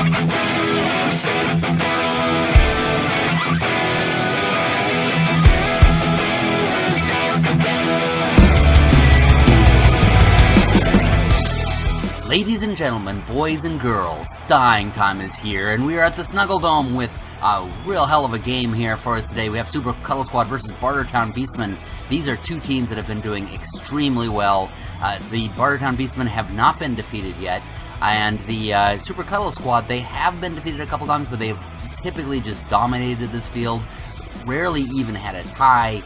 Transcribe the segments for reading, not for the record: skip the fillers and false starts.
Ladies and gentlemen, boys and girls, dying time is here, and we are at the Snuggle Dome with a real hell of a game here for us today. We have Super Cuddle Squad versus Bartertown Beastmen. These are two teams that have been doing extremely well. The Bartertown Beastmen have not been defeated yet, and the Super Cuddle Squad, they have been defeated a couple times, but they've typically just dominated this field. Rarely even had a tie.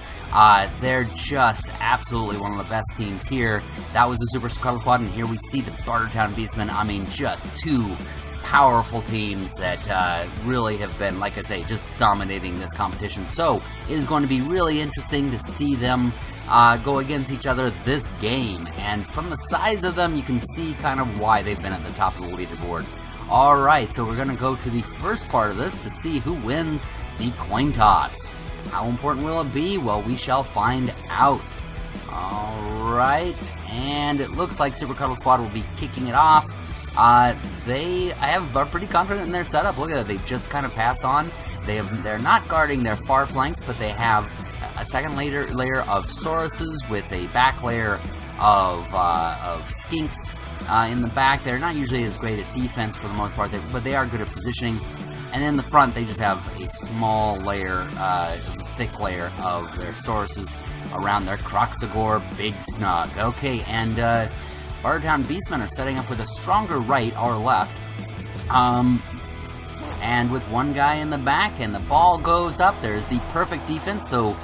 They're just absolutely one of the best teams here. That was the Super Cuddle Squad, and here we see the Bartertown Beastmen. I mean, just two powerful teams that really have been, like I say, just dominating this competition. So it is going to be really interesting to see them go against each other this game. And from the size of them, you can see kind of why they've been at the top of the leaderboard. Alright, so we're going to go to the first part of this to see who wins the coin toss. How important will it be? Well, we shall find out. Alright, and it looks like Super Cuddle Squad will be kicking it off. I are pretty confident in their setup. Look at it, they just kind of pass on. They're not guarding their far flanks, but they have a second layer of Sauruses with a back layer of Skinks in the back. They're not usually as great at defense for the most part, but they are good at positioning. And in the front, they just have a small layer, thick layer of their Sauruses around their Croxagore Big Snug. Okay, and Bartertown Beastmen are setting up with a stronger right or left. And with one guy in the back, and the ball goes up, there's the perfect defense, so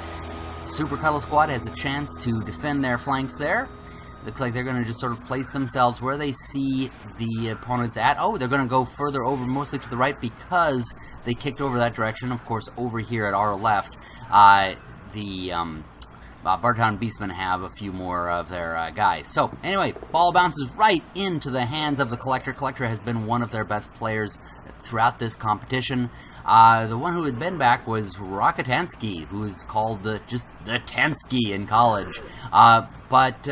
Super Cuddle Squad has a chance to defend their flanks there. Looks like they're going to just sort of place themselves where they see the opponents at. Oh, they're going to go further over, mostly to the right, because they kicked over that direction. Of course, over here at our left, the Bartertown Beastmen have a few more of their guys. So, anyway, ball bounces right into the hands of the Collector. Collector has been one of their best players throughout this competition. The one who had been back was Rockatansky, who is called just the Tansky in college. But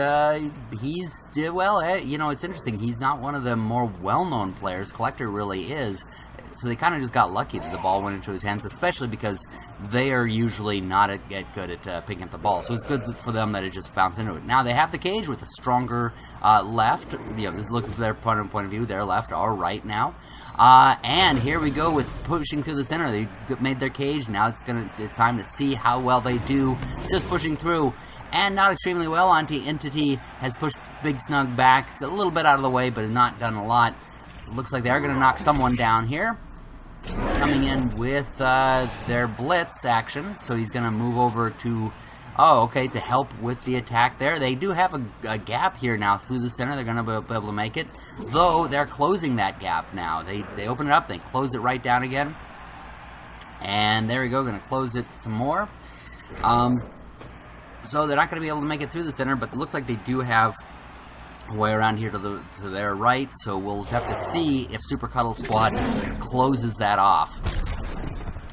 he's, well, you know, it's interesting. He's not one of the more well-known players. Collector really is. So they kind of just got lucky that the ball went into his hands, especially because they are usually not good at picking up the ball. So it's good for them that it just bounced into it. Now they have the cage with a stronger left. You know, just looking from their point of view, their left, our right now. And here we go with pushing through the center. They made their cage. Now it's time to see how well they do just pushing through. And not extremely well. Entity has pushed Big Snug back. It's a little bit out of the way, but not done a lot. Looks like they are going to knock someone down here. Coming in with their blitz action. So he's going to move over to, to help with the attack there. They do have a gap here now through the center. They're going to be able to make it. Though they're closing that gap now. They open it up. They close it right down again. And there we go. Going to close it some more. So they're not going to be able to make it through the center, but it looks like they do have a way around here to their right, so we'll have to see if Super Cuddle Squad closes that off.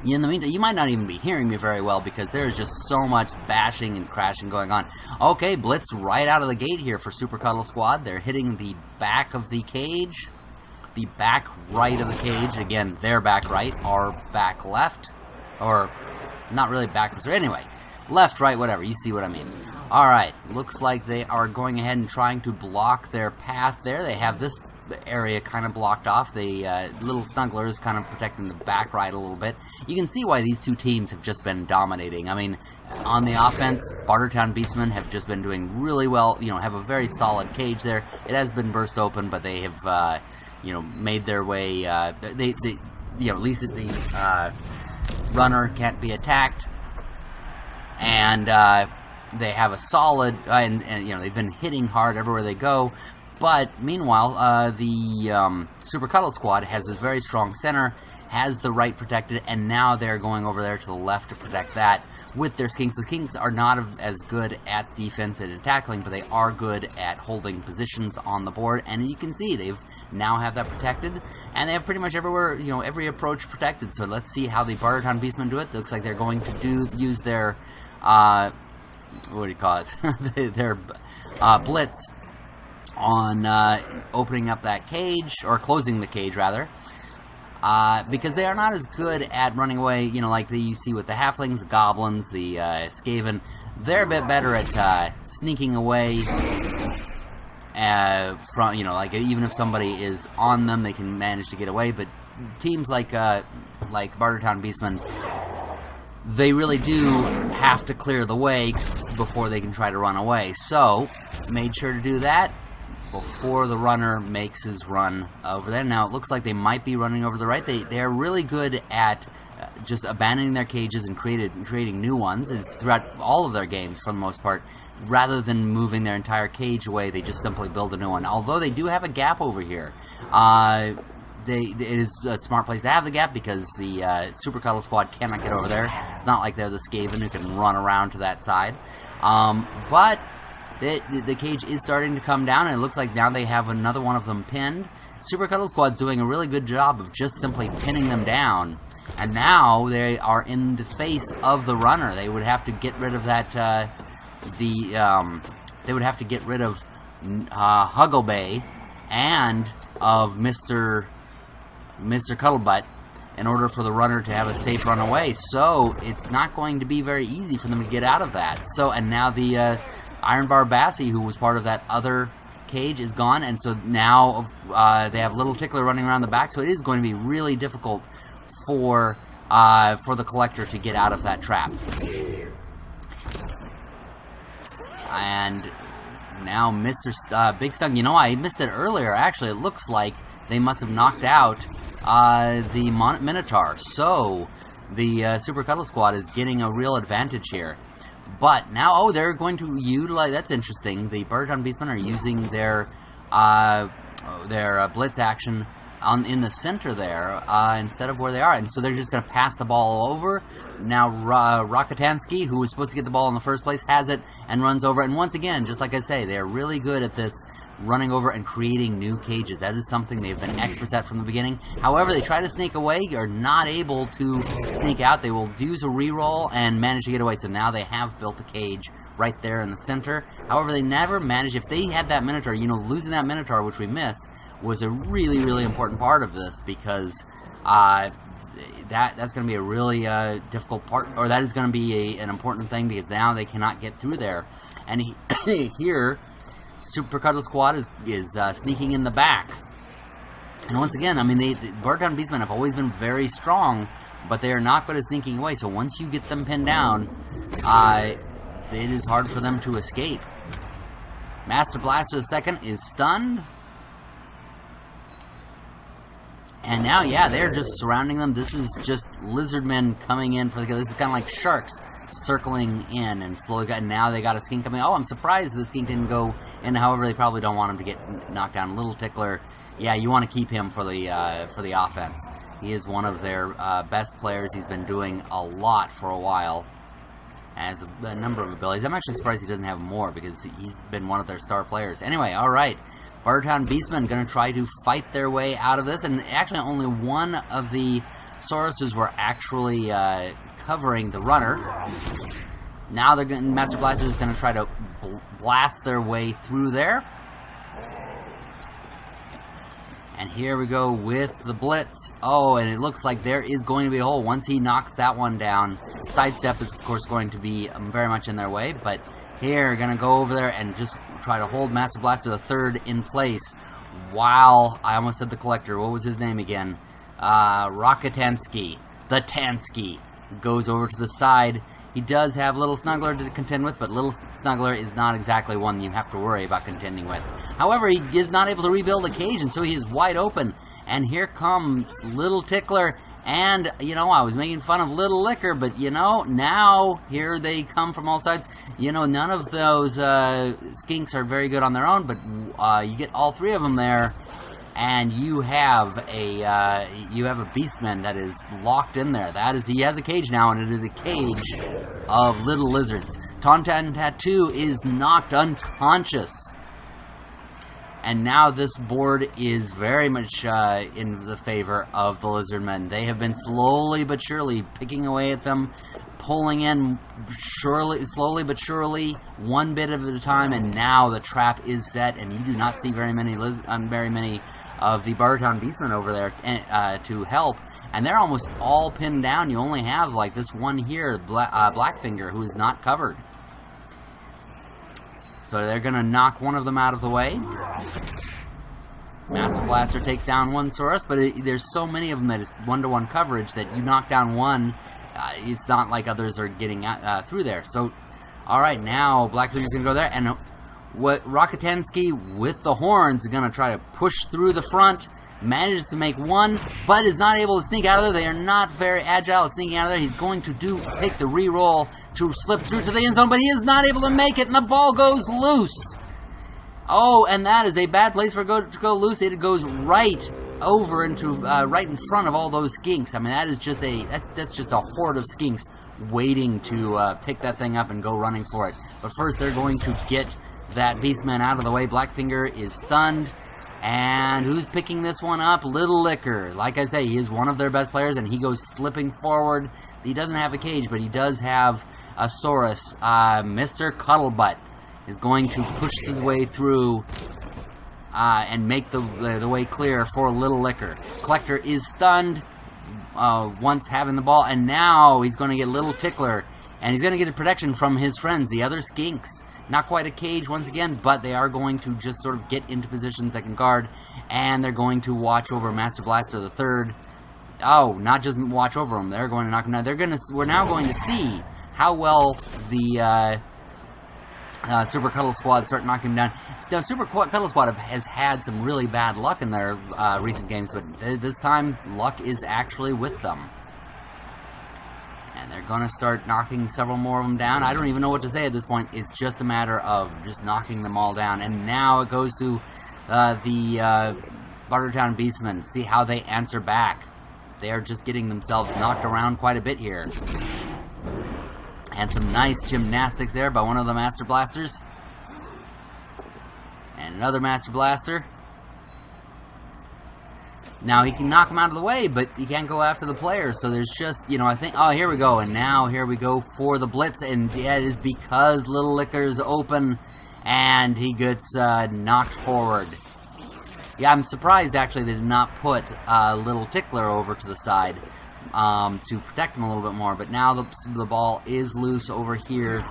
In the meantime, you might not even be hearing me very well because there's just so much bashing and crashing going on. Okay, blitz right out of the gate here for Super Cuddle Squad. They're hitting the back of the cage, the back right of the cage. Again, their back right, our back left, or not really backwards, or anyway. Left, right, whatever. You see what I mean. Alright, looks like they are going ahead and trying to block their path there. They have this area kind of blocked off. The little Snuggler is kind of protecting the back right a little bit. You can see why these two teams have just been dominating. I mean, on the offense, Bartertown Beastmen have just been doing really well. You know, have a very solid cage there. It has been burst open, but they have, you know, made their way. You know, at least the runner can't be attacked. And they have a solid, and you know, they've been hitting hard everywhere they go. But meanwhile, the Super Cuddle Squad has this very strong center, has the right protected, and now they're going over there to the left to protect that with their Skinks. The Skinks are not as good at defense and tackling, but they are good at holding positions on the board. And you can see they've now have that protected, and they have pretty much everywhere, you know, every approach protected. So let's see how the Bartertown Beastmen do it. It looks like they're going to use their what do you call it? their blitz on opening up that cage, or closing the cage rather. because they are not as good at running away, you know, like you see with the halflings, the goblins, the skaven. They're a bit better at sneaking away from, you know, like even if somebody is on them, they can manage to get away. But teams like Bartertown Beastmen, they really do have to clear the way before they can try to run away. So, made sure to do that before the runner makes his run over there. Now, it looks like they might be running over the right. They're really good at just abandoning their cages and creating new ones. It's throughout all of their games, for the most part. Rather than moving their entire cage away, they just simply build a new one. Although they do have a gap over here. It is a smart place to have the gap because the Super Cuddle Squad cannot get over there. It's not like they're the Skaven who can run around to that side. But the cage is starting to come down, and it looks like now they have another one of them pinned. Super Cuddle Squad's doing a really good job of just simply pinning them down. And now they are in the face of the runner. They would have to get rid of that, they would have to get rid of Hugglebay and of Mr. Cuddlebutt in order for the runner to have a safe run away. So it's not going to be very easy for them to get out of that. So, and now the Iron Barbassi, who was part of that other cage, is gone, and so now they have Little Tickler running around the back. So it is going to be really difficult for the collector to get out of that trap. And now Mr. Big Stung, you know, I missed it earlier. Actually, it looks like they must have knocked out the Minotaur. So the Super Cuddle Squad is getting a real advantage here. But now, they're going to utilize, that's interesting, the Bartertown Beastmen are using their blitz action in the center there, instead of where they are, and so they're just going to pass the ball over. Now Rakatansky, who was supposed to get the ball in the first place, has it and runs over, and once again, just like I say, they're really good at this, running over and creating new cages. That is something they've been experts at from the beginning. However, they try to sneak away, are not able to sneak out. They will use a reroll and manage to get away, so now they have built a cage right there in the center. However, they never managed, if they had that Minotaur, you know, losing that Minotaur, which we missed, was a really, really important part of this, because that's going to be a really difficult part, or that is going to be an important thing, because now they cannot get through there. And here, Super Cuddle Squad is sneaking in the back. And once again, I mean, the Bartertown Beastmen have always been very strong, but they are not good at sneaking away, so once you get them pinned down, it is hard for them to escape. Master Blaster II is stunned. And now, yeah, they're just surrounding them. This is just Lizardmen coming in for the kill. This is kind of like sharks circling in and slowly got. Now they got a skink coming. Oh, I'm surprised the skink didn't go in. However, they probably don't want him to get knocked down. Little Tickler, yeah, you want to keep him for the offense. He is one of their best players. He's been doing a lot for a while. Has a number of abilities. I'm actually surprised he doesn't have more, because he's been one of their star players. Anyway, all right. Bartertown Beastmen going to try to fight their way out of this, and actually only one of the Sauruses were actually covering the runner. Now Master Blaster is going to try to blast their way through there. And here we go with the blitz. Oh, and it looks like there is going to be a hole. Once he knocks that one down, sidestep is, of course, going to be very much in their way. But here, going to go over there and just try to hold Master Blaster III in place while, I almost said the Collector. What was his name again? Rakatansky. The Tansky goes over to the side. He does have Little Snuggler to contend with, but Little Snuggler is not exactly one you have to worry about contending with. However, he is not able to rebuild a cage, and so he is wide open. And here comes Little Tickler, and, you know, I was making fun of Little Liquor, but, you know, now here they come from all sides. You know, none of those skinks are very good on their own, but you get all three of them there, and you have a Beastman that is locked in there. He has a cage now, and it is a cage of little lizards. Tauntaun Tattoo is knocked unconscious. And now this board is very much in the favor of the Lizardmen. They have been slowly but surely picking away at them, pulling in slowly but surely, one bit at a time, and now the trap is set, and you do not see very many of the Bartertown Beastmen over there to help. And they're almost all pinned down. You only have, like, this one here, Blackfinger, who is not covered. So they're going to knock one of them out of the way. Master Blaster takes down one Saurus, but there's so many of them that it's one-to-one coverage that you knock down one, it's not like others are getting through there. So, alright, now Blackfinger's going to go there, and what Rockatansky with the horns is going to try to push through the front, manages to make one, but is not able to sneak out of there. They are not very agile at sneaking out of there. He's going to take the re-roll to slip through to the end zone, but he is not able to make it, and the ball goes loose. Oh, and that is a bad place for it to go loose. It goes right over into, right in front of all those skinks. I mean, that is just that's just a horde of skinks waiting to pick that thing up and go running for it. But first, they're going to get that Beastman out of the way. Blackfinger is stunned. And who's picking this one up? Little Licker. Like I say, he is one of their best players, and he goes slipping forward. He doesn't have a cage, but he does have a Saurus. Mr. Cuddlebutt is going to push his way through and make the way clear for Little Licker. Collector is stunned once having the ball, and now he's going to get Little Tickler, and he's going to get a protection from his friends, the other skinks. Not quite a cage once again, but they are going to just sort of get into positions that can guard, and they're going to watch over Master Blaster the third. Oh, not just watch over him. They're going to knock him down. We're now going to see how well the Super Cuddle Squad start knocking him down. Now, Super Cuddle Squad has had some really bad luck in their recent games, but this time luck is actually with them. And they're going to start knocking several more of them down. I don't even know what to say at this point. It's just a matter of just knocking them all down. And now it goes to the Bartertown Beastmen. See how they answer back. They are just getting themselves knocked around quite a bit here. And some nice gymnastics there by one of the Master Blasters. And another Master Blaster. Now, he can knock him out of the way, but he can't go after the player, so there's just, you know, I think, oh, here we go, and now here we go for the Blitz, and yeah, it is because Little Licker's open, and he gets knocked forward. Yeah, I'm surprised, actually, they did not put Little Tickler over to the side to protect him a little bit more, but now the ball is loose over here,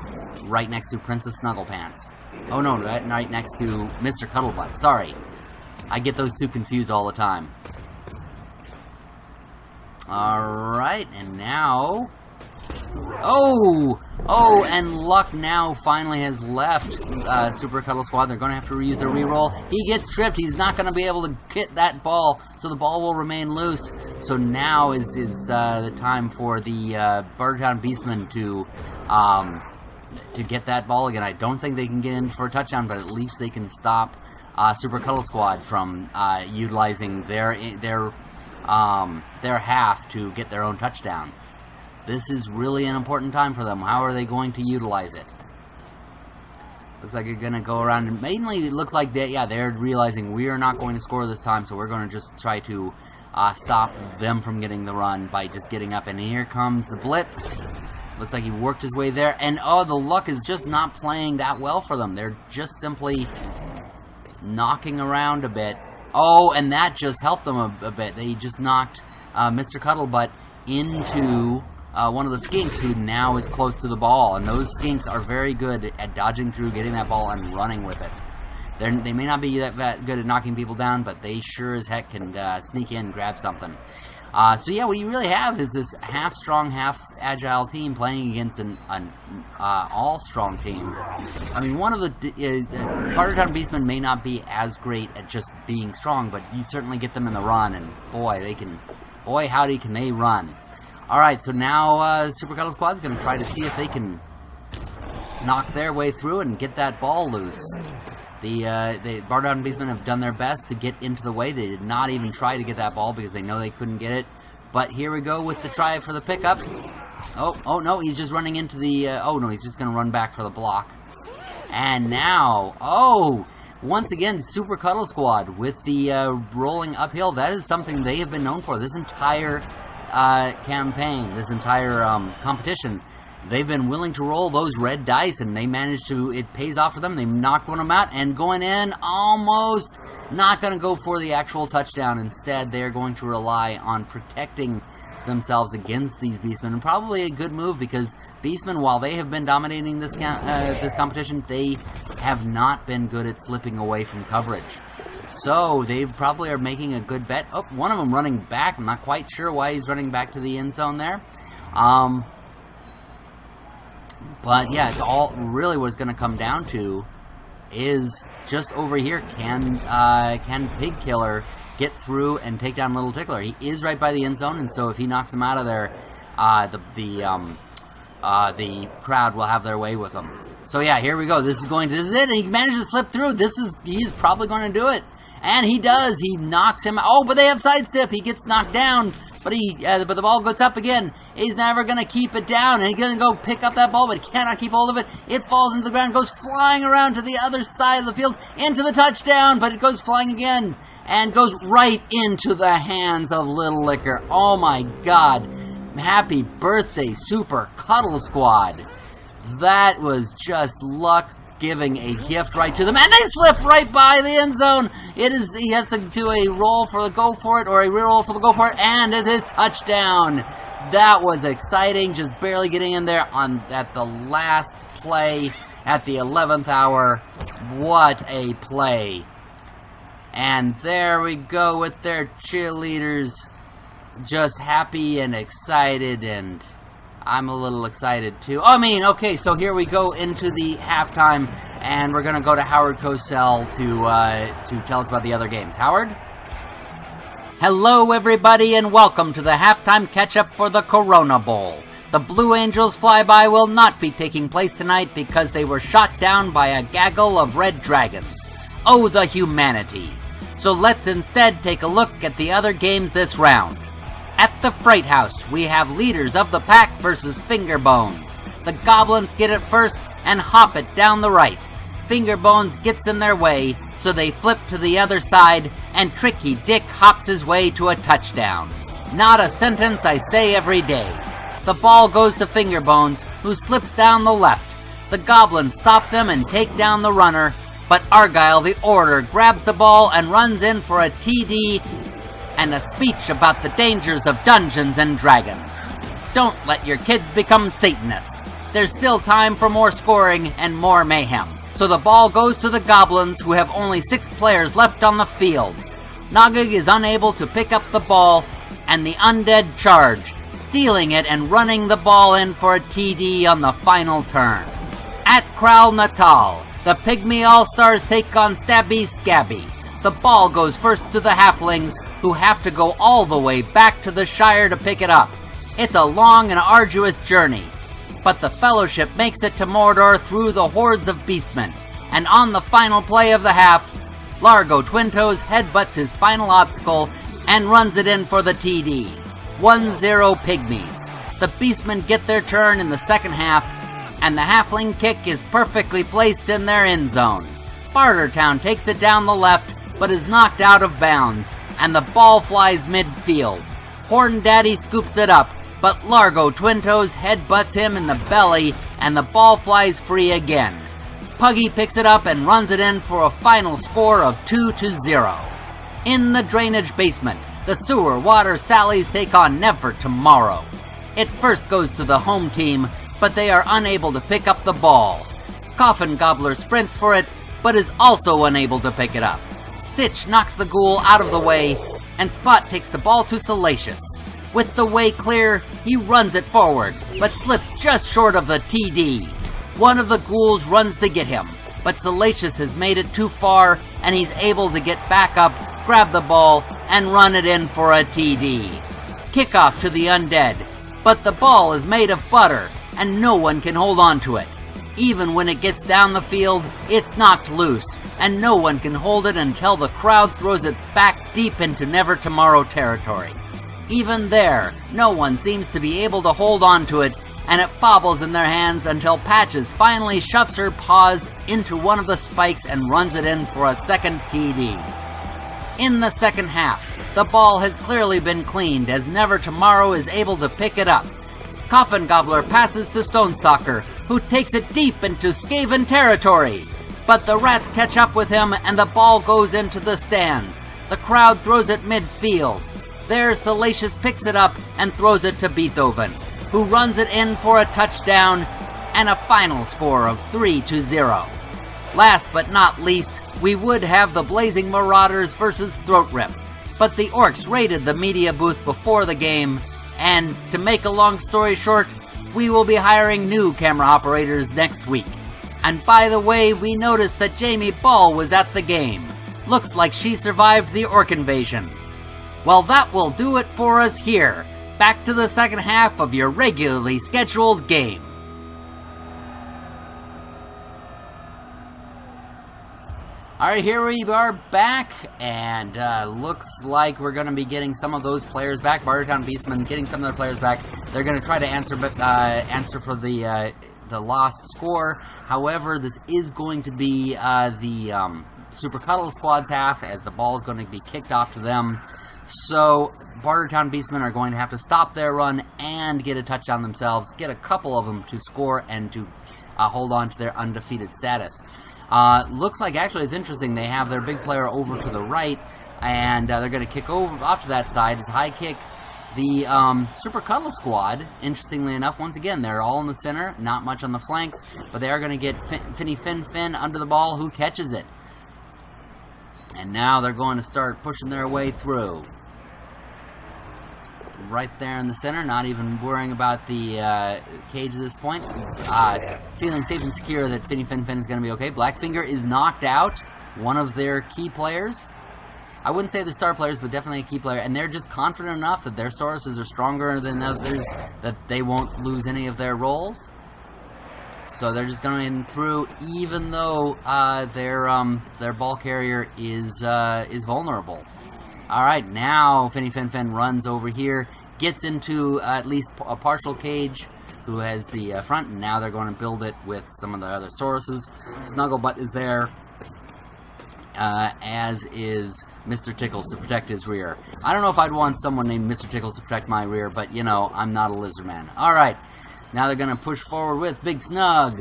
right next to Princess Snugglepants. Oh, no, right next to Mr. Cuddlebutt, sorry. I get those two confused all the time. Alright, and now... Oh, and luck now finally has left Super Cuddle Squad. They're going to have to reuse their reroll. He gets tripped. He's not going to be able to get that ball, so the ball will remain loose. So now is the time for the Bartertown Beastmen to get that ball again. I don't think they can get in for a touchdown, but at least they can stop Super Cuddle Squad from utilizing their half to get their own touchdown. This is really an important time for them. How are they going to utilize it? Looks like they're going to go around, and mainly it looks like they're realizing we are not going to score this time, so we're going to just try to stop them from getting the run by just getting up. And here comes the Blitz. Looks like he worked his way there, and oh, the luck is just not playing that well for them. They're just simply knocking around a bit. Oh, and that just helped them a bit. They just knocked Mr. Cuddlebutt into one of the skinks who now is close to the ball. And those skinks are very good at dodging through, getting that ball, and running with it. They may not be that good at knocking people down, but they sure as heck can sneak in and grab something. So yeah, what you really have is this half-strong, half-agile team playing against an all-strong team. I mean, one of the Bartertown Beastmen may not be as great at just being strong, but you certainly get them in the run, and boy howdy can they run. Alright, so now Super Cuddle Squad's going to try to see if they can knock their way through and get that ball loose. The Bartertown Beastmen have done their best to get into the way. They did not even try to get that ball because they know they couldn't get it. But here we go with the try for the pickup. Oh no, he's just running into the... oh no, he's just going to run back for the block. And now, once again, Super Cuddle Squad with the rolling uphill. That is something they have been known for this entire campaign, this entire competition. they've been willing to roll those red dice, and they managed to, it pays off for them. They've knocked one of them out, and going in, almost not going to go for the actual touchdown. Instead, they're going to rely on protecting themselves against these Beastmen, and probably a good move, because Beastmen, while they have been dominating this this competition, they have not been good at slipping away from coverage. So they probably are making a good bet. Oh, one of them running back. I'm not quite sure why he's running back to the end zone there. But yeah, it's all really what's going to come down to is just over here. Can Pig Killer get through and take down Little Tickler? He is right by the end zone, and so if he knocks him out of there, the crowd will have their way with him. So yeah, here we go. This is it. He managed to slip through. He's probably going to do it, and he does. He knocks him. Oh, but they have sidestep. He gets knocked down, but but the ball goes up again. He's never going to keep it down, and he's going to go pick up that ball, but he cannot keep hold of it. It falls into the ground, goes flying around to the other side of the field, into the touchdown, but it goes flying again, and goes right into the hands of Little Licker. Oh my God. Happy birthday, Super Cuddle Squad. That was just luck giving a gift right to them, and they slip right by the end zone. He has to do a roll for the go for it, or a re-roll for the go for it, and it is touchdown. That was exciting, just barely getting in there at the last play at the 11th hour. What a play. And there we go with their cheerleaders, just happy and excited, and I'm a little excited too. Okay, so here we go into the halftime, and we're going to go to Howard Cosell to tell us about the other games. Howard? Hello, everybody, and welcome to the halftime catch-up for the Coronabowl. The Blue Angels flyby will not be taking place tonight because they were shot down by a gaggle of red dragons. Oh, the humanity. So let's instead take a look at the other games this round. At the Fright House, we have Leaders of the Pack versus Fingerbones. The Goblins get it first and hop it down the right. Fingerbones gets in their way, so they flip to the other side, and Tricky Dick hops his way to a touchdown. Not a sentence I say every day. The ball goes to Fingerbones, who slips down the left. The Goblins stop them and take down the runner, but Argyle the Orator grabs the ball and runs in for a TD and a speech about the dangers of Dungeons and Dragons. Don't let your kids become Satanists. There's still time for more scoring and more mayhem. So the ball goes to the Goblins, who have only 6 players left on the field. Nogig is unable to pick up the ball, and the Undead charge, stealing it and running the ball in for a TD on the final turn. At Kral Natal, the Pygmy All-Stars take on Stabby Scabby. The ball goes first to the Halflings, who have to go all the way back to the Shire to pick it up. It's a long and arduous journey, but the Fellowship makes it to Mordor through the hordes of Beastmen, and on the final play of the half, Largo Twintoes headbutts his final obstacle and runs it in for the TD. 1-0 Pygmies. The Beastmen get their turn in the second half, and the Halfling kick is perfectly placed in their end zone. Bartertown takes it down the left, but is knocked out of bounds, and the ball flies midfield. Horn Daddy scoops it up, but Largo Twintoes headbutts him in the belly, and the ball flies free again. Puggy picks it up and runs it in for a final score of 2-0. In the drainage basement, the sewer water Sallies take on Never Tomorrow. It first goes to the home team, but they are unable to pick up the ball. Coffin Gobbler sprints for it, but is also unable to pick it up. Stitch knocks the ghoul out of the way, and Spot takes the ball to Salacious. With the way clear, he runs it forward, but slips just short of the TD. One of the ghouls runs to get him, but Salacious has made it too far, and he's able to get back up, grab the ball, and run it in for a TD. Kickoff to the Undead, but the ball is made of butter, and no one can hold on to it. Even when it gets down the field, it's knocked loose, and no one can hold it until the crowd throws it back deep into Never Tomorrow territory. Even there, no one seems to be able to hold on to it, and it bobbles in their hands until Patches finally shoves her paws into one of the spikes and runs it in for a second TD. In the second half, the ball has clearly been cleaned as Never Tomorrow is able to pick it up. Coffin Gobbler passes to Stonestalker, who takes it deep into Skaven territory. But the rats catch up with him and the ball goes into the stands. The crowd throws it midfield. There, Salacious picks it up and throws it to Beethoven, who runs it in for a touchdown and a final score of 3-0. Last but not least, we would have the Blazing Marauders versus Throat Rip, but the Orcs raided the media booth before the game, and to make a long story short, we will be hiring new camera operators next week. And by the way, we noticed that Jamie Ball was at the game. Looks like she survived the Orc invasion. Well, that will do it for us here. Back to the second half of your regularly scheduled game. Alright, here we are back, and looks like we're going to be getting some of those players back. Bartertown Beastmen getting some of their players back. They're going to try to answer for the lost score. However, this is going to be the Super Cuddle squad's half, as the ball is going to be kicked off to them. So, Bartertown Beastmen are going to have to stop their run and get a touchdown themselves, get a couple of them to score and to hold on to their undefeated status. Looks like, actually, it's interesting, they have their big player over to the right, and they're going to kick over off to that side. It's a high kick. The Super Cuddle squad, interestingly enough, once again, they're all in the center, not much on the flanks, but they are going to get Finny Fin under the ball, who catches it. And now they're going to start pushing their way through. Right there in the center, not even worrying about the cage at this point. Feeling safe and secure that Finny Fin is going to be okay. Blackfinger is knocked out, one of their key players. I wouldn't say the star players, but definitely a key player. And they're just confident enough that their sources are stronger than others, that they won't lose any of their roles. So they're just going through, even though their ball carrier is vulnerable. Alright, now Finny Fin runs over here, gets into at least a partial cage, who has the front, and now they're going to build it with some of the other sources. Snugglebutt is there, as is Mr. Tickles to protect his rear. I don't know if I'd want someone named Mr. Tickles to protect my rear, but, you know, I'm not a Lizardman. Alright, now they're going to push forward with Big Snug,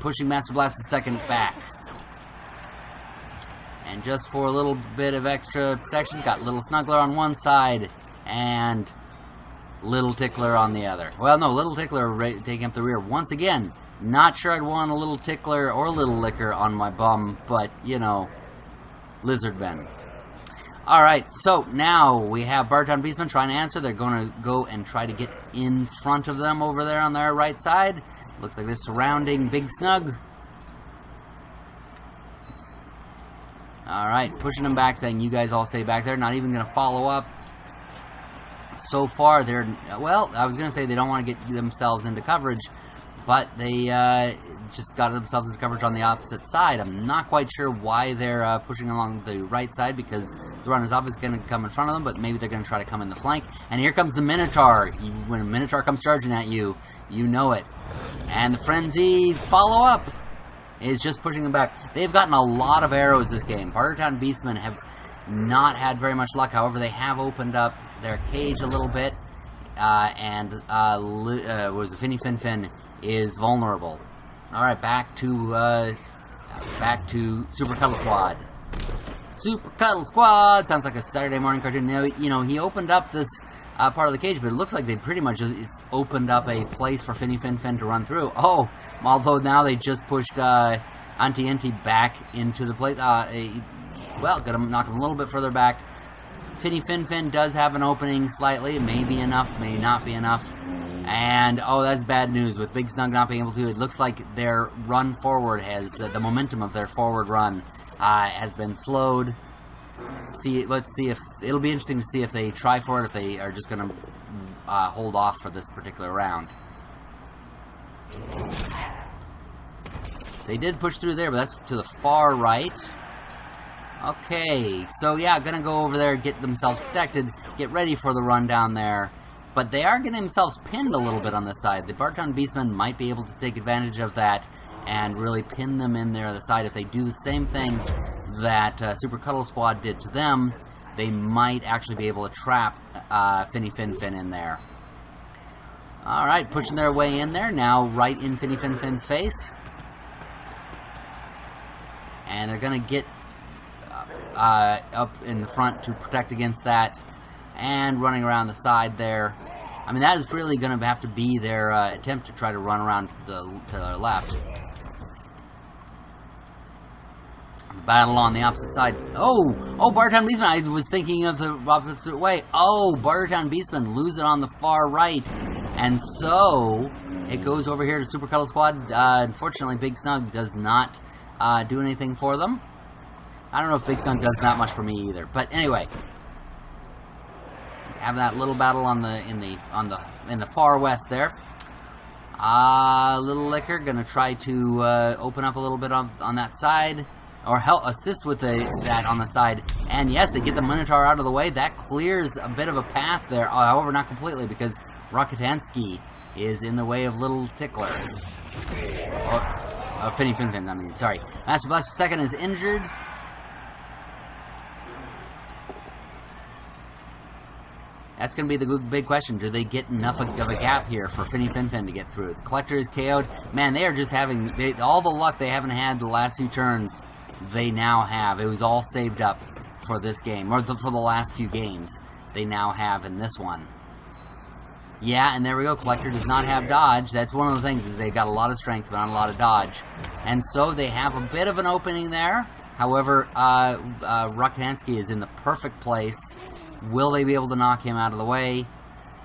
pushing Master Blast's second back. And just for a little bit of extra protection, got Little Snuggler on one side, and Little Tickler on the other. Well, no, Little Tickler taking up the rear. Once again, not sure I'd want a Little Tickler or Little Licker on my bum, but, you know, Lizardmen. Alright, so now we have Bartertown Beastmen trying to answer. They're going to go and try to get in front of them over there on their right side. Looks like they're surrounding Big Snug. Alright, pushing them back, saying you guys all stay back there. Not even going to follow up. So far, they're... Well, I was going to say they don't want to get themselves into coverage, but they just got themselves into coverage on the opposite side. I'm not quite sure why they're pushing along the right side, because the runners up is going to come in front of them, but maybe they're going to try to come in the flank. And here comes the Minotaur. When a Minotaur comes charging at you, you know it. And the Frenzy follow-up is just pushing them back. They've gotten a lot of arrows this game. Bartertown Beastmen have not had very much luck. However, they have opened up their cage a little bit, and Finny Fin is vulnerable. All right, back to Super Cuddle Squad. Super Cuddle Squad sounds like a Saturday morning cartoon. Now, you know, he opened up this part of the cage, but it looks like they pretty much just opened up a place for Finny Fin to run through. Oh, although now they just pushed Auntie Inti back into the place. Well, gonna knock him a little bit further back. Finny Fin does have an opening slightly. It may be enough, may not be enough. And, oh, that's bad news. With Big Snug not being able to, it looks like their run forward has, the momentum of their forward run has been slowed. Let's see if, it'll be interesting to see if they try for it, if they are just going to hold off for this particular round. They did push through there, but that's to the far right. Okay, so yeah, gonna go over there, get themselves protected, get ready for the run down there. But they are getting themselves pinned a little bit on this side. The Bartertown Beastmen might be able to take advantage of that and really pin them in there on the side. If they do the same thing that Super Cuddle Squad did to them, they might actually be able to trap Finny Fin in there. Alright, pushing their way in there. Now right in Finny Fin Fin's face. And they're going to get up in the front to protect against that. And running around the side there. I mean, that is really going to have to be their attempt to try to run around to their left. The battle on the opposite side. Oh, Bartertown Beastmen. I was thinking of the opposite way. Oh, Bartertown Beastmen lose it on the far right. And so, it goes over here to Super Cuddle Squad. Unfortunately, Big Snug does not do anything for them. I don't know if Big Snug does that much for me either. But anyway, having that little battle on in the far west there. Little Liquor gonna try to open up a little bit on that side, or help assist with that on the side. And yes, they get the Minotaur out of the way. That clears a bit of a path there. However, not completely, because Rocketansky is in the way of Little Tickler. Finny Fin Fin, I mean, sorry. Master Blaster II is injured. That's going to be the big question. Do they get enough of a gap here for Finny Fin Fin to get through? The Collector is KO'd. Man, they are just having all the luck they haven't had the last few turns. They now have. It was all saved up for this game, or for the last few games. They now have in this one. Yeah, and there we go. Collector does not have dodge. That's one of the things, is they've got a lot of strength, but not a lot of dodge. And so they have a bit of an opening there. However, Rocketansky is in the perfect place. Will they be able to knock him out of the way?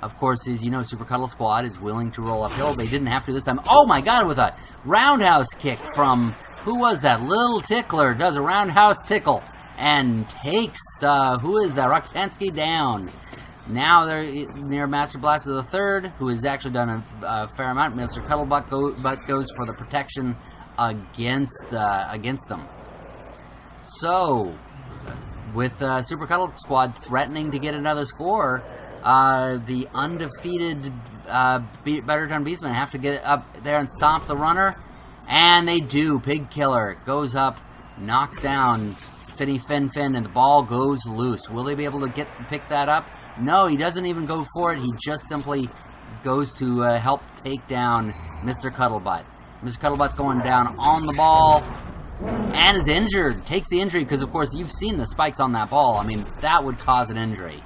Of course, as you know, Super Cuddle Squad is willing to roll uphill. They didn't have to this time. Oh my god, with a roundhouse kick from, who was that? Little Tickler does a roundhouse tickle and takes, who is that? Rocketansky down. Now they're near Master Blaster III, who has actually done a fair amount. Mr. Cuddlebutt goes for the protection against them. So, with Super Cuddle Squad threatening to get another score, the undefeated Bartertown Beastmen have to get up there and stop the runner. And they do. Pig Killer goes up, knocks down Finny Fin Fin, and the ball goes loose. Will they be able to pick that up? No, he doesn't even go for it. He just simply goes to help take down Mr. Cuddlebutt. Mr. Cuddlebutt's going down on the ball and is injured. Takes the injury because, of course, you've seen the spikes on that ball. I mean, that would cause an injury.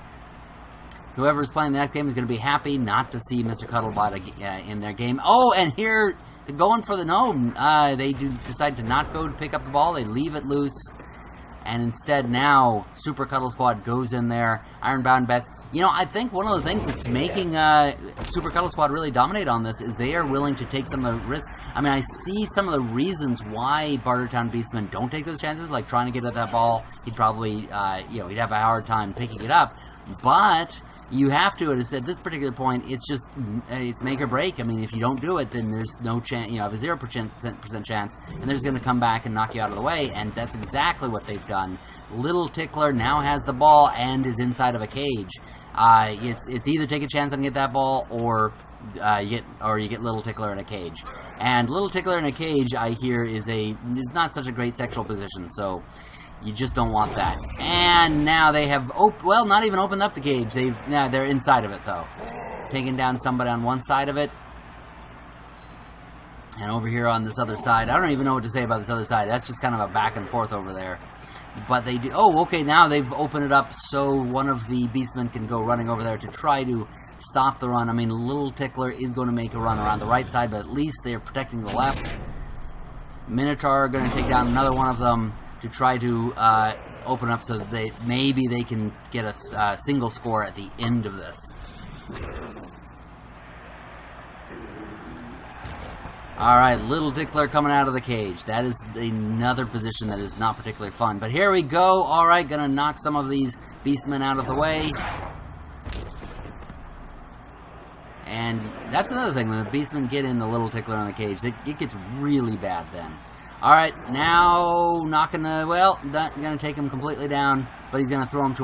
Whoever's playing the next game is going to be happy not to see Mr. Cuddlebutt in their game. Oh, and here, going for the gnome. They decide to not go to pick up the ball. They leave it loose. And instead now, Super Cuddle Squad goes in there. Ironbound Best. You know, I think one of the things that's making Super Cuddle Squad really dominate on this is they are willing to take some of the risks. I mean, I see some of the reasons why Bartertown Beastmen don't take those chances, like trying to get at that ball. He'd probably, he'd have a hard time picking it up. But you have to, at this particular point, it's make or break. I mean, if you don't do it, then there's no chance, you have a 0% chance, and they're just going to come back and knock you out of the way, and that's exactly what they've done. Little Tickler now has the ball and is inside of a cage. It's either take a chance and get that ball, or you get Little Tickler in a cage. And Little Tickler in a cage, I hear, is not such a great sexual position, so you just don't want that. And now they have, not even opened up the cage. They're inside of it, though. Taking down somebody on one side of it. And over here on this other side, I don't even know what to say about this other side. That's just kind of a back and forth over there. But they do, now they've opened it up so one of the Beastmen can go running over there to try to stop the run. I mean, Little Tickler is going to make a run around the right side, but at least they're protecting the left. Minotaur are going to take down another one of them to try to open up so that maybe they can get a single score at the end of this. Alright, Little Tickler coming out of the cage. That is another position that is not particularly fun. But here we go. Alright, gonna knock some of these Beastmen out of the way. And that's another thing. When the Beastmen get in the Little Tickler in the cage, it gets really bad then. Alright, now not gonna take him completely down, but he's gonna throw him to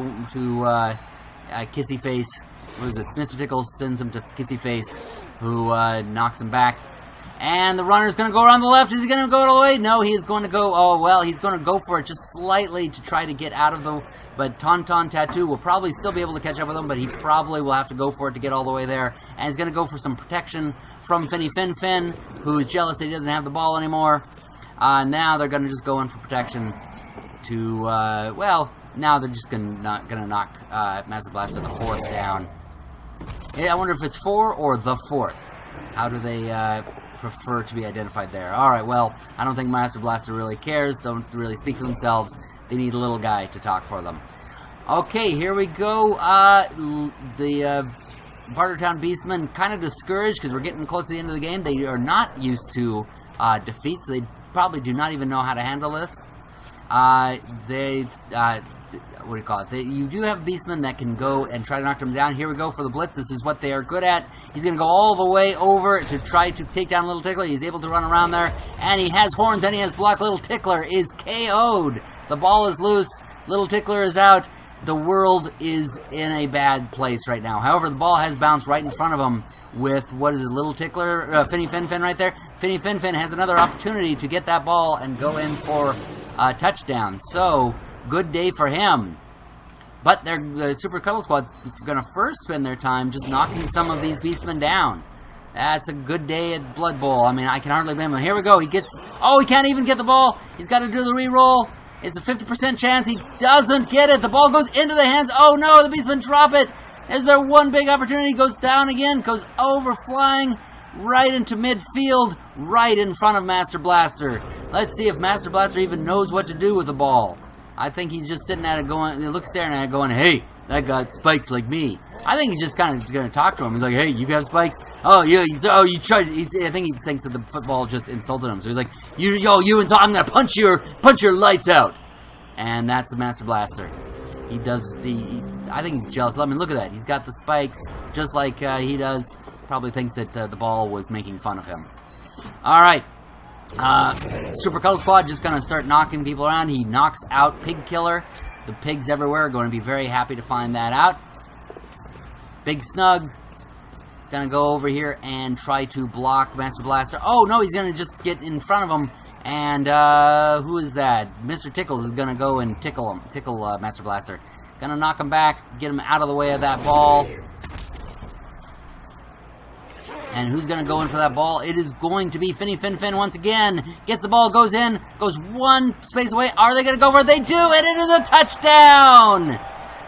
Kissy Face. What is it? Mr. Tickles sends him to Kissy Face, who knocks him back. And the runner's going to go around the left. Is he going to go all the way? No, he's going to go, oh, well, he's going to go for it just slightly to try to get out of the... But Tauntaun Tattoo will probably still be able to catch up with him, but he probably will have to go for it to get all the way there. And he's going to go for some protection from Finny Fin Fin, who is jealous that he doesn't have the ball anymore. Now they're going to just go in for protection to, well, now they're just not going to knock Master Blaster the 4th down. Yeah, I wonder if it's 4 or the 4th. How do they prefer to be identified there? Alright, well, I don't think Master Blaster really cares. Don't really speak for themselves. They need a little guy to talk for them. Okay, here we go. The Bartertown Beastmen kind of discouraged because we're getting close to the end of the game. They are not used to defeat, so they probably do not even know how to handle this. What do you call it? You do have Beastmen that can go and try to knock them down. Here we go for the Blitz. This is what they are good at. He's going to go all the way over to try to take down Little Tickler. He's able to run around there, and he has horns, and he has block. Little Tickler is KO'd. The ball is loose. Little Tickler is out. The world is in a bad place right now. However, the ball has bounced right in front of him with, what is it, Little Tickler, Finny Fin Fin right there. Finny Fin Fin has another opportunity to get that ball and go in for a touchdown. So, good day for him. But the Super Cuddle Squad's going to first spend their time just knocking some of these Beastmen down. That's a good day at Blood Bowl. I mean, I can hardly blame him. Here we go. He gets... Oh, he can't even get the ball. He's got to do the re-roll. It's a 50% chance. He doesn't get it. The ball goes into the hands. Oh, no. The Beastmen drop it. There's their one big opportunity. Goes down again. Goes over, flying right into midfield, right in front of Master Blaster. Let's see if Master Blaster even knows what to do with the ball. I think he's just sitting at it going, he looks staring at it going, hey, that got spikes like me. I think he's just kind of going to talk to him. He's like, hey, you have spikes? Oh, yeah, you tried. I think he thinks that the football just insulted him. So he's like, I'm going to punch your lights out. And that's the Master Blaster. He does I think he's jealous. I mean, look at that. He's got the spikes just like he does. Probably thinks that the ball was making fun of him. All right. Super Cuddle Squad just going to start knocking people around. He knocks out Pig Killer. The pigs everywhere are going to be very happy to find that out. Big Snug going to go over here and try to block Master Blaster. Oh, no, he's going to just get in front of him. And who is that? Mr. Tickles is going to go and tickle Master Blaster. Going to knock him back, get him out of the way of that ball. And who's going to go in for that ball? It is going to be Finny Fin Fin once again. Gets the ball, goes in, goes one space away. Are they going to go for it? They do, and it is a touchdown!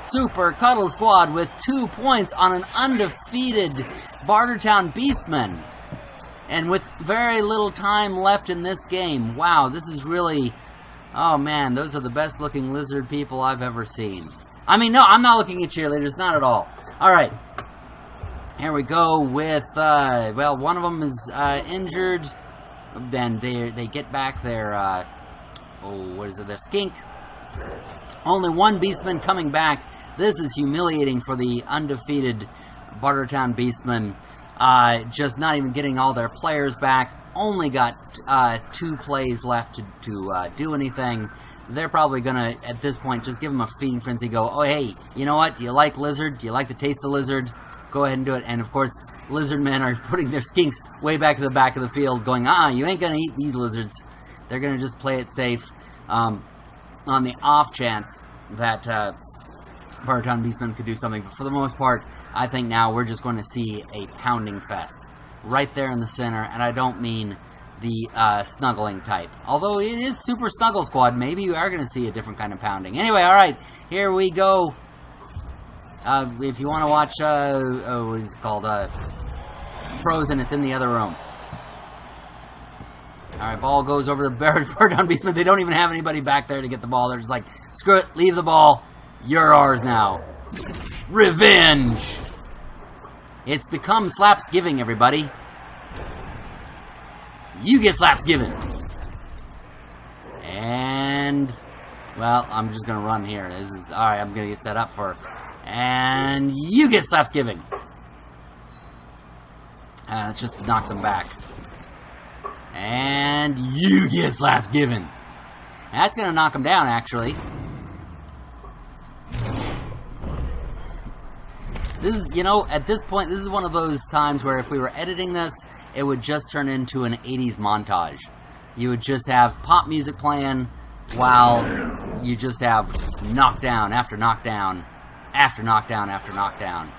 Super Cuddle Squad with 2 points on an undefeated Bartertown Beastmen. And with very little time left in this game. Wow, this is really... Oh man, those are the best looking lizard people I've ever seen. I mean, no, I'm not looking at cheerleaders, not at all. Alright. Here we go with, well, one of them is injured. Then they get back their, their skink. Only one Beastman coming back. This is humiliating for the undefeated Bartertown Beastmen. Just not even getting all their players back. Only got 2 plays left to do anything. They're probably going to, at this point, just give them a feeding frenzy. Go, oh, hey, you know what? Do you like lizard? Do you like the taste of lizard? Go ahead and do it. And, of course, Lizardmen are putting their skinks way back to the back of the field going, you ain't going to eat these lizards. They're going to just play it safe on the off chance that Bartertown Beastmen could do something. But for the most part, I think now we're just going to see a pounding fest right there in the center. And I don't mean the snuggling type. Although it is Super Snuggle Squad, maybe you are going to see a different kind of pounding. Anyway, all right, here we go. If you want to watch, what is it called? Frozen, it's in the other room. Alright, ball goes over the Bartertown Beastmen. They don't even have anybody back there to get the ball. They're just like, screw it, leave the ball. You're ours now. Revenge! It's become Slapsgiving, everybody. You get Slapsgiving. And, well, I'm just going to run here. Alright, I'm going to get set up for... And you get Slapsgiving. It just knocks him back. And you get Slapsgiving. That's going to knock him down, actually. This is, at this point, this is one of those times where if we were editing this, it would just turn into an 80s montage. You would just have pop music playing while you just have knockdown after knockdown after knockdown after knockdown.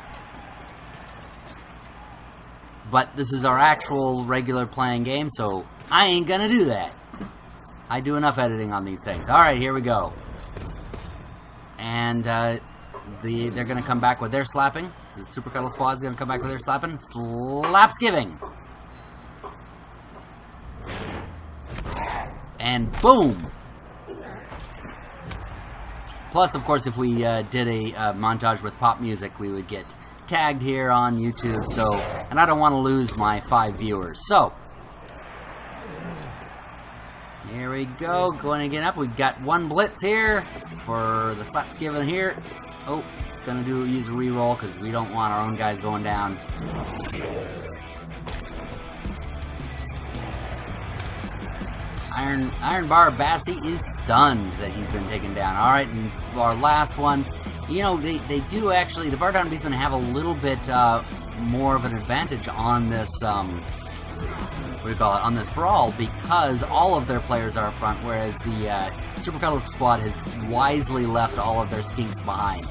But this is our actual regular playing game, so I ain't gonna do that. I do enough editing on these things. Alright, here we go. And they're gonna come back with their slapping. The Super Cuddle Squad's gonna come back with their slapping. Slapsgiving! And boom! Plus, of course, if we did a montage with pop music, we would get tagged here on YouTube, so, and I don't want to lose my 5 viewers, so here we go, going again up. We've got one blitz here for the slapsgiving here. Oh, gonna use a reroll because we don't want our own guys going down. Iron Bar Bassi is stunned that he's been taken down. Alright, and our last one. You know, they do actually, the Bartertown Beastmen have a little bit more of an advantage on this, what do you call it, on this brawl, because all of their players are up front, whereas the Super Cuddle Squad has wisely left all of their skinks behind.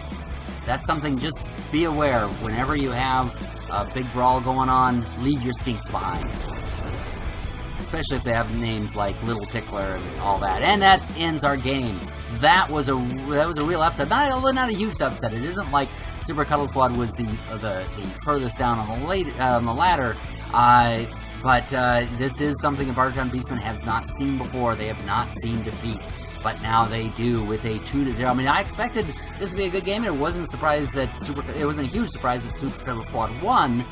That's something, just be aware, whenever you have a big brawl going on, leave your skinks behind. Especially if they have names like Little Tickler and all that. And that ends our game. That was a real upset. Not a huge upset. It isn't like Super Cuddle Squad was the furthest down on the ladder. But this is something the Bartertown Beastmen has not seen before. They have not seen defeat. But now they do with a 2-0. I mean, I expected this to be a good game. It wasn't a surprise that it wasn't a huge surprise that Super Cuddle Squad won.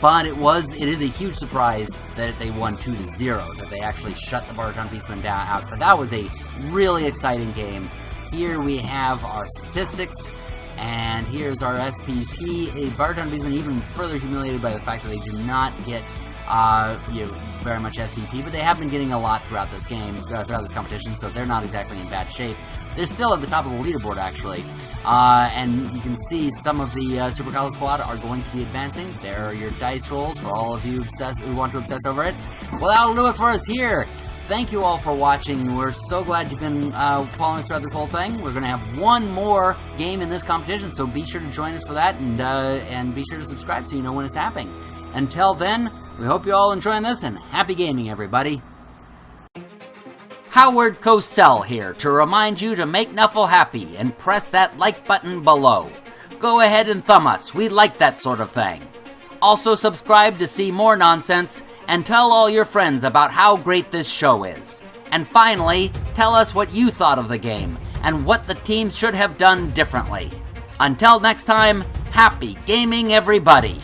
But it is a huge surprise that they won 2-0, that they actually shut the Bartertown Beastmen down out. But that was a really exciting game. Here we have our statistics, and here's our SPP. A Bartertown Beastmen even further humiliated by the fact that they do not get very much SPP, but they have been getting a lot throughout this game, throughout this competition, so they're not exactly in bad shape. They're still at the top of the leaderboard, actually, and you can see some of the Super Cuddle Squad are going to be advancing. There are your dice rolls for all of you who want to obsess over it. Well, that'll do it for us here. Thank you all for watching. We're so glad you've been following us throughout this whole thing. We're going to have one more game in this competition, so be sure to join us for that, and be sure to subscribe so you know when it's happening. Until then, we hope you all enjoying this, and happy gaming, everybody. Howard Cosell here to remind you to make Nuffle happy and press that like button below. Go ahead and thumb us. We like that sort of thing. Also subscribe to see more nonsense, and tell all your friends about how great this show is. And finally, tell us what you thought of the game, and what the teams should have done differently. Until next time, happy gaming, everybody!